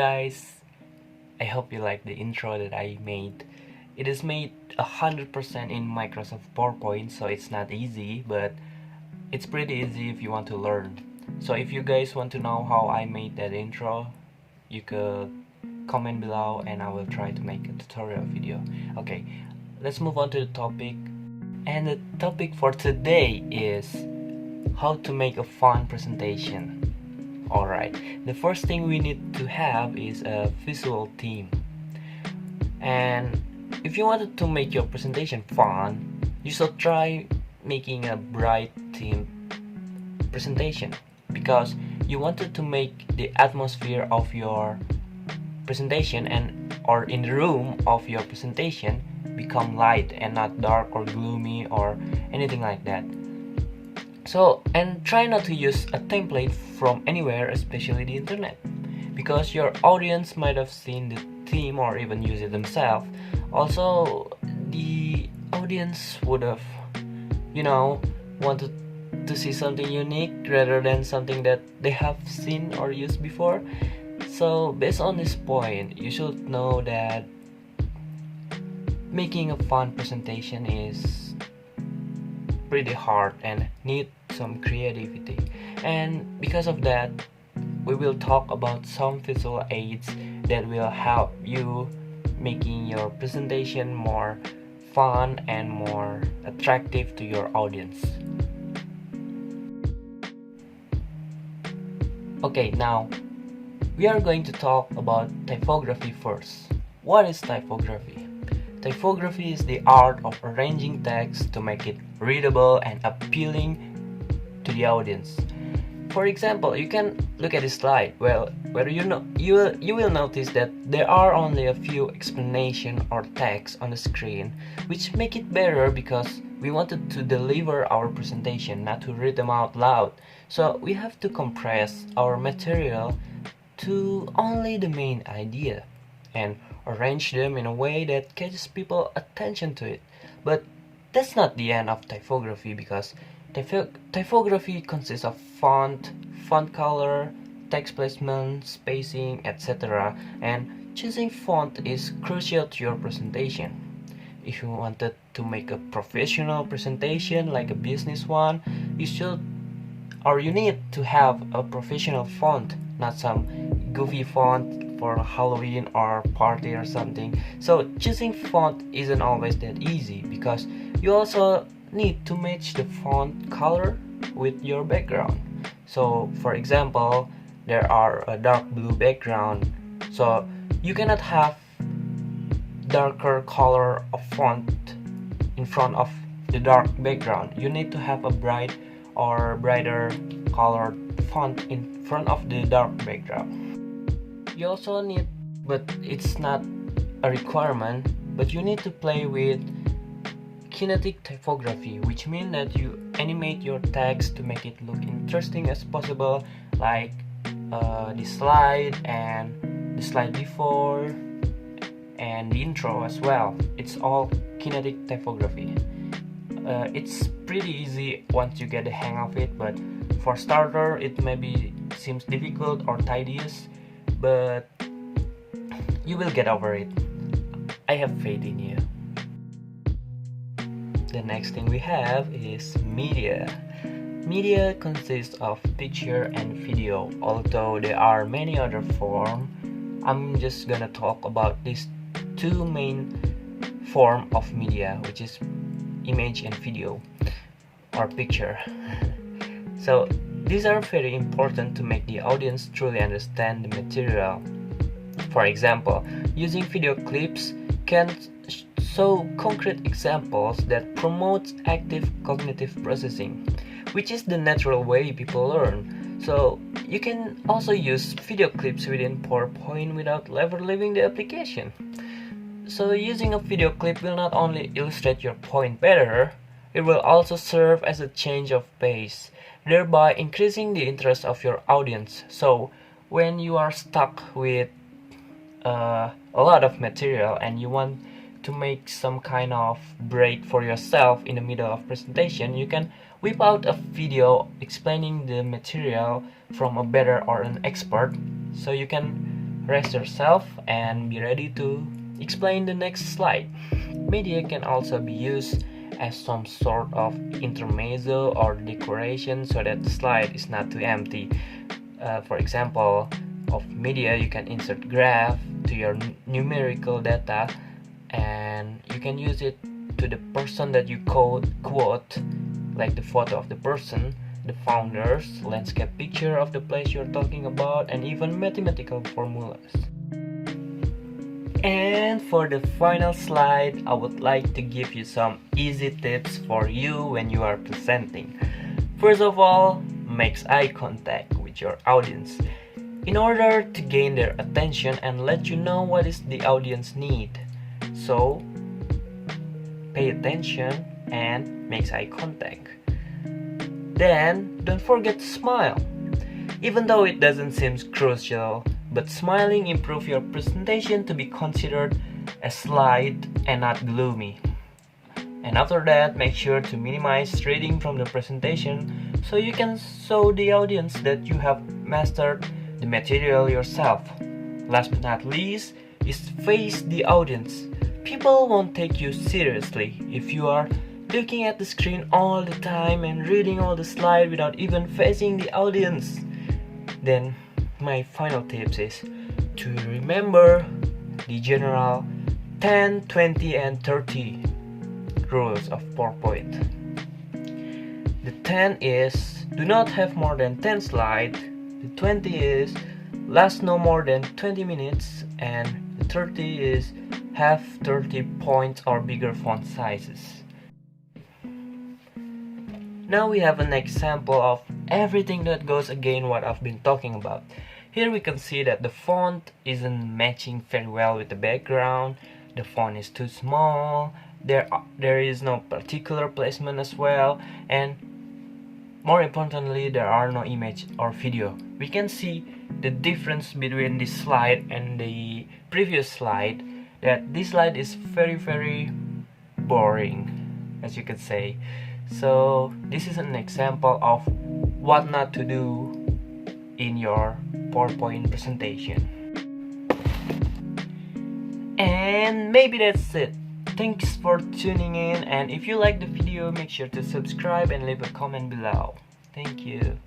guys, I hope you like the intro that I made. It is made 100% in Microsoft PowerPoint, so it's not easy, but it's pretty easy if you want to learn. So if you guys want to know how I made that intro, you could comment below and I will try to make a tutorial video. Okay, let's move on to the topic. And the topic for today is how to make a fun presentation. Alright, the first thing we need to have is a visual theme. And if you wanted to make your presentation fun, you should try making a bright theme presentation, because you wanted to make the atmosphere of your presentation or in the room of your presentation become light and not dark or gloomy or anything like that. So, and try not to use a template from anywhere, especially the internet, because your audience might have seen the theme or even use it themselves. Also, the audience would have, wanted to see something unique rather than something that they have seen or used before. So, based on this point, you should know that making a fun presentation is pretty hard and need some creativity. And because of that, we will talk about some visual aids that will help you making your presentation more fun and more attractive to your audience. Okay, now we are going to talk about typography first. What is typography? Typography is the art of arranging text to make it readable and appealing to the audience. For example, you can look at this slide. Well, where you will notice that there are only a few explanation or text on the screen, which make it better because we wanted to deliver our presentation, not to read them out loud. So we have to compress our material to only the main idea and arrange them in a way that catches people's attention to it. But that's not the end of typography, because typography consists of font color, text placement, spacing, etc. And choosing font is crucial to your presentation. If you wanted to make a professional presentation like a business one, you need to have a professional font, not some goofy font for Halloween or party or something. So choosing font isn't always that easy, because you also need to match the font color with your background. So for example, there are a dark blue background, so you cannot have darker color of font in front of the dark background. You need to have a bright or brighter colored font in front of the dark background. You also need, but it's not a requirement, but you need to play with kinetic typography, which means that you animate your text to make it look interesting as possible, like the slide and the slide before and the intro as well. It's all kinetic typography. It's pretty easy once you get the hang of it, but for starter it maybe seems difficult or tedious, but you will get over it. I have faith in you. The next thing we have is media. Media consists of picture and video, although there are many other forms. I'm just gonna talk about these two main form of media, which is image and video or picture. So these are very important to make the audience truly understand the material. For example, using video clips can show concrete examples that promotes active cognitive processing, which is the natural way people learn. So you can also use video clips within PowerPoint without ever leaving the application. So using a video clip will not only illustrate your point better, it will also serve as a change of pace, thereby increasing the interest of your audience. So when you are stuck with a lot of material and you want to make some kind of break for yourself in the middle of presentation, you can whip out a video explaining the material from a better or an expert, so you can rest yourself and be ready to explain the next slide. Media can also be used as some sort of intermezzo or decoration so that the slide is not too empty. For example, of media, you can insert graph to your numerical data, and you can use it to the person that you quote, like the photo of the person, the founders, landscape picture of the place you're talking about, and even mathematical formulas. And for the final slide, I would like to give you some easy tips for you when you are presenting. First of all, make eye contact with your audience in order to gain their attention and let you know what is the audience need. So, pay attention and make eye contact. Then, don't forget to smile. Even though it doesn't seem crucial, but smiling improves your presentation to be considered as light and not gloomy. And after that, make sure to minimize reading from the presentation so you can show the audience that you have mastered the material yourself. Last but not least is face the audience. People won't take you seriously if you are looking at the screen all the time and reading all the slides without even facing the audience. Then my final tips is to remember the general 10, 20 and 30 rules of PowerPoint. The 10 is do not have more than 10 slides. The 20 is last no more than 20 minutes, and the 30 is have 30 points or bigger font sizes. Now we have an example of everything that goes against what I've been talking about. Here we can see that the font isn't matching very well with the background, the font is too small, there is no particular placement as well, and more importantly, there are no image or video. We can see the difference between this slide and the previous slide, that this slide is very boring, as you can say. So this is an example of what not to do in your PowerPoint presentation. And maybe that's it. Thanks for tuning in, and if you like the video, make sure to subscribe and leave a comment below. Thank you.